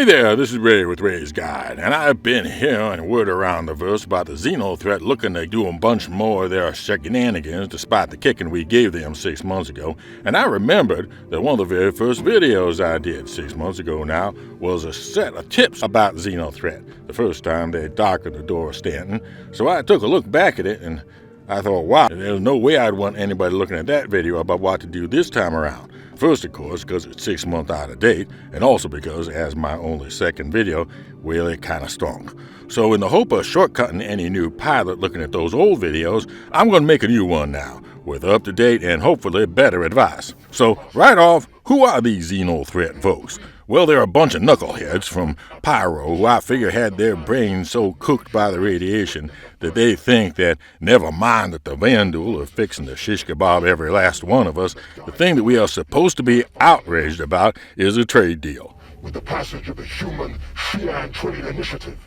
there, this is Ray with Ray's Guide, and I've been hearing word around the verse about the XenoThreat looking to do a bunch more of their shenanigans despite the kicking we gave them 6 months ago, and I remembered that one of the very first videos I did 6 months ago now was a set of tips about XenoThreat, the first time they darkened the door of Stanton, so I took a look back at it and I thought, wow, there's no way I'd want anybody looking at that video about what to do this time around. First, of course, because it's 6 months out of date, and also because, as my only second video, well, it kind of stunk. So in the hope of shortcutting any new pilot looking at those old videos, I'm going to make a new one now, with up-to-date and hopefully better advice. So, right off, who are these XenoThreat folks? Well, they're a bunch of knuckleheads from Pyro who I figure had their brains so cooked by the radiation that they think that, never mind that the Vandal are fixing to shish kebab every last one of us, the thing that we are supposed to be outraged about is a trade deal. With the passage of the human Xi'an trade initiative.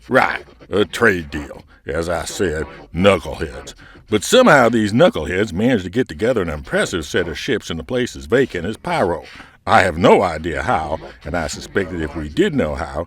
Right, a trade deal. As I said, knuckleheads. But somehow these knuckleheads managed to get together an impressive set of ships in the place as vacant as Pyro. I have no idea how, and I suspect that if we did know how,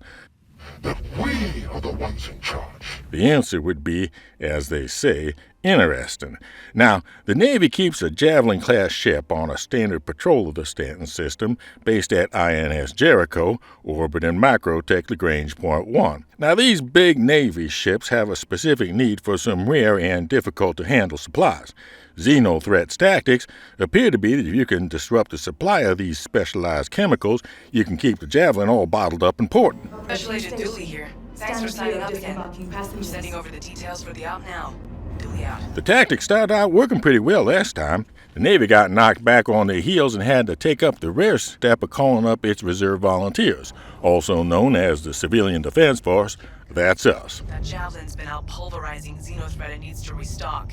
that we are the ones in charge. The answer would be, as they say, interesting. Now, the Navy keeps a Javelin-class ship on a standard patrol of the Stanton system based at INS Jericho, orbiting Microtech Lagrange Point 1. Now, these big Navy ships have a specific need for some rare and difficult-to-handle supplies. XenoThreat's tactics appear to be that if you can disrupt the supply of these specialized chemicals, you can keep the Javelin all bottled up and important. Special Agent Dooley here. Thanks for signing up again. I'm sending over the details for the op now. Dooley out. The tactics started out working pretty well last time. The Navy got knocked back on their heels and had to take up the rare step of calling up its reserve volunteers, also known as the Civilian Defense Force. That's us. That Javelin's been out pulverizing XenoThreat and needs to restock.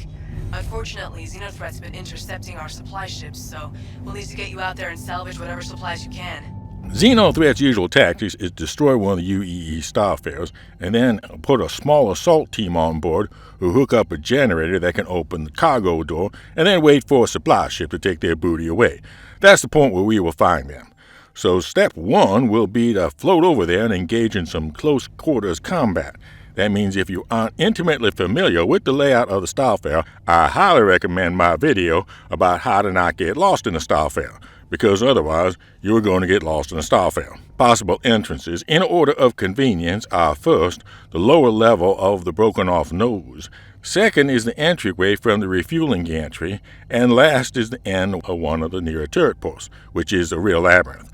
Unfortunately, XenoThreat's been intercepting our supply ships, so we'll need to get you out there and salvage whatever supplies you can. XenoThreat's usual tactics is destroy one of the UEE starfares and then put a small assault team on board who hook up a generator that can open the cargo door and then wait for a supply ship to take their booty away. That's the point where we will find them. So step one will be to float over there and engage in some close quarters combat. That means if you aren't intimately familiar with the layout of the starfare, I highly recommend my video about how to not get lost in the starfare, because otherwise you're going to get lost in the starfare. Possible entrances in order of convenience are first, the lower level of the broken off nose. Second is the entryway from the refueling gantry, and last is the end of one of the nearer turret posts, which is a real labyrinth.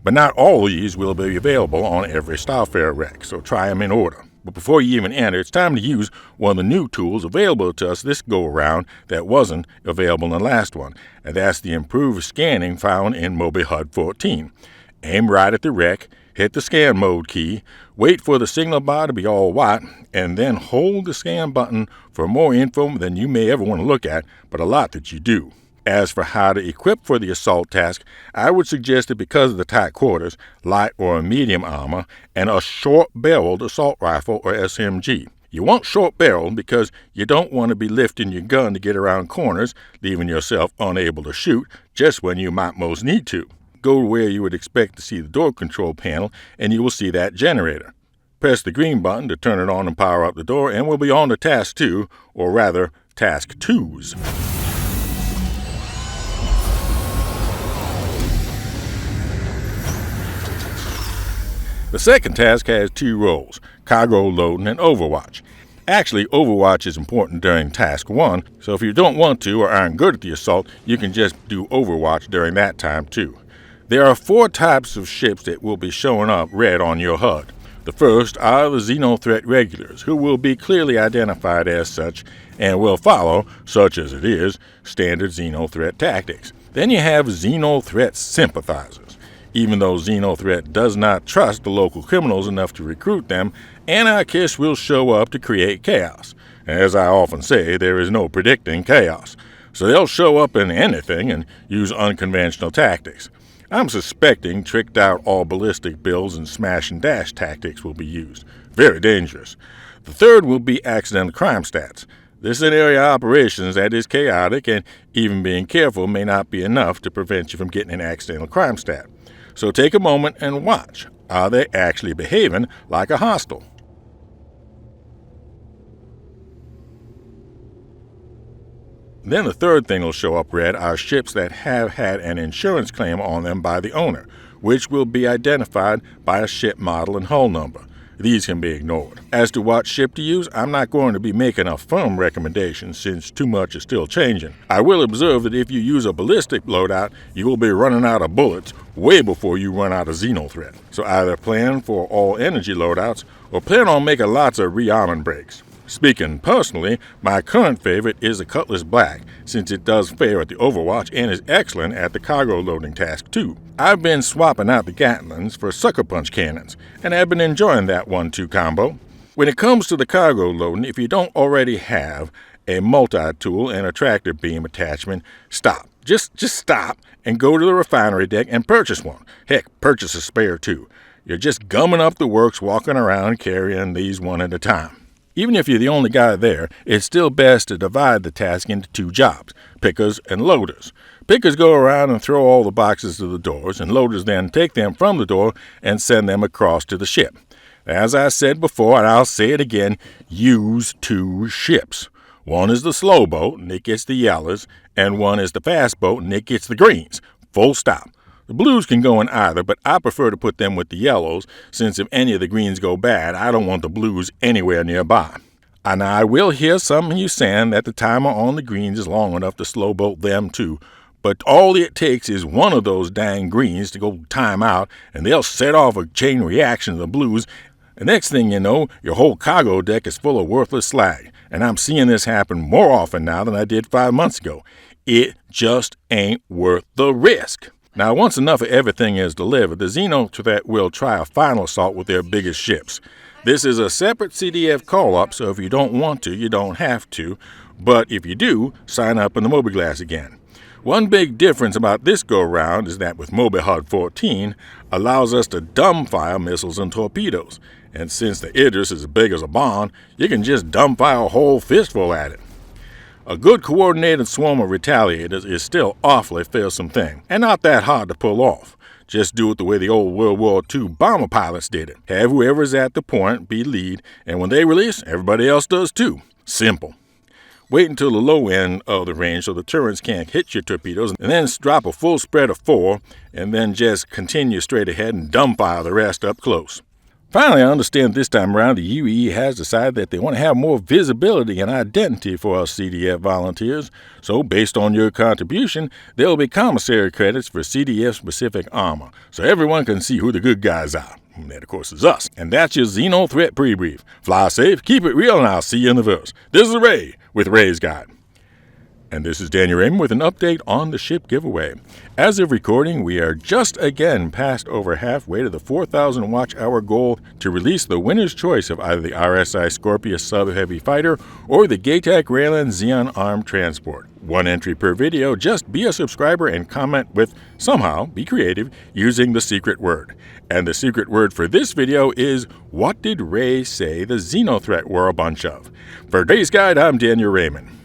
But not all of these will be available on every starfare wreck, so try them in order. But before you even enter, it's time to use one of the new tools available to us this go-around that wasn't available in the last one, and that's the improved scanning found in Moby HUD 14. Aim right at the wreck, hit the scan mode key, wait for the signal bar to be all white, and then hold the scan button for more info than you may ever want to look at, but a lot that you do. As for how to equip for the assault task, I would suggest that because of the tight quarters, light or medium armor, and a short-barreled assault rifle or SMG. You want short-barreled because you don't want to be lifting your gun to get around corners, leaving yourself unable to shoot just when you might most need to. Go to where you would expect to see the door control panel, and you will see that generator. Press the green button to turn it on and power up the door, and we'll be on to Task 2, or rather, Task 2s. The second task has two roles, cargo loading and Overwatch. Actually, Overwatch is important during Task 1, so if you don't want to or aren't good at the assault, you can just do Overwatch during that time too. There are 4 types of ships that will be showing up red on your HUD. The first are the XenoThreat regulars, who will be clearly identified as such and will follow, such as it is, standard XenoThreat tactics. Then you have XenoThreat sympathizers. Even though XenoThreat does not trust the local criminals enough to recruit them, anarchists will show up to create chaos. As I often say, there is no predicting chaos. So they'll show up in anything and use unconventional tactics. I'm suspecting tricked-out all-ballistic builds and smash-and-dash tactics will be used. Very dangerous. The third will be accidental crime stats. This is an area of operations that is chaotic, and even being careful may not be enough to prevent you from getting an accidental crime stat. So take a moment and watch. Are they actually behaving like a hostile? Then the third thing will show up red are ships that have had an insurance claim on them by the owner, which will be identified by a ship model and hull number. These can be ignored. As to what ship to use, I'm not going to be making a firm recommendation since too much is still changing. I will observe that if you use a ballistic loadout, you will be running out of bullets way before you run out of XenoThreat. So either plan for all energy loadouts or plan on making lots of rearming breaks. Speaking personally, my current favorite is the Cutlass Black, since it does fair at the Overwatch and is excellent at the cargo loading task too. I've been swapping out the Gatlins for Sucker Punch cannons, and I've been enjoying that 1-2 combo. When it comes to the cargo loading, if you don't already have a multi-tool and a tractor beam attachment, stop. Just stop and go to the refinery deck and purchase one. Heck, purchase a spare too. You're just gumming up the works walking around carrying these one at a time. Even if you're the only guy there, it's still best to divide the task into 2 jobs, pickers and loaders. Pickers go around and throw all the boxes to the doors, and loaders then take them from the door and send them across to the ship. As I said before, and I'll say it again, use 2 ships. One is the slow boat, and it gets the yellows, and one is the fast boat, and it gets the greens. Full stop. The blues can go in either, but I prefer to put them with the yellows, since if any of the greens go bad, I don't want the blues anywhere nearby. And I will hear some of you saying that the timer on the greens is long enough to slow boat them too, but all it takes is one of those dang greens to go time out, and they'll set off a chain reaction to the blues, and next thing you know, your whole cargo deck is full of worthless slag. And I'm seeing this happen more often now than I did 5 months ago. It just ain't worth the risk. Now, once enough of everything is delivered, the XenoThreat will try a final assault with their biggest ships. This is a separate CDF call-up, so if you don't want to, you don't have to. But if you do, sign up in the Mobiglass again. One big difference about this go-round is that with MobiHUD 14 allows us to dumbfire missiles and torpedoes. And since the Idris is as big as a barn, you can just dumbfire a whole fistful at it. A good coordinated swarm of retaliators is still awfully fearsome thing, and not that hard to pull off. Just do it the way the old World War II bomber pilots did it. Have whoever's at the point be lead, and when they release, everybody else does too. Simple. Wait until the low end of the range so the turrets can't hit your torpedoes, and then drop a full spread of 4, and then just continue straight ahead and dumbfire the rest up close. Finally, I understand this time around the UEE has decided that they want to have more visibility and identity for us CDF volunteers. So, based on your contribution, there will be commissary credits for CDF-specific armor, so everyone can see who the good guys are. And that, of course, is us. And that's your XenoThreat pre-brief. Fly safe, keep it real, and I'll see you in the verse. This is Ray with Ray's Guide. And this is Daniel Raymond with an update on the ship giveaway. As of recording, we are just again past over halfway to the 4,000 watch hour goal to release the winner's choice of either the RSI Scorpius sub-heavy fighter or the Gaytac Raylan Xeon armed transport. 1 entry per video, just be a subscriber and comment with, somehow, be creative, using the secret word. And the secret word for this video is, what did Ray say the XenoThreat were a bunch of? For Ray's Guide, I'm Daniel Raymond.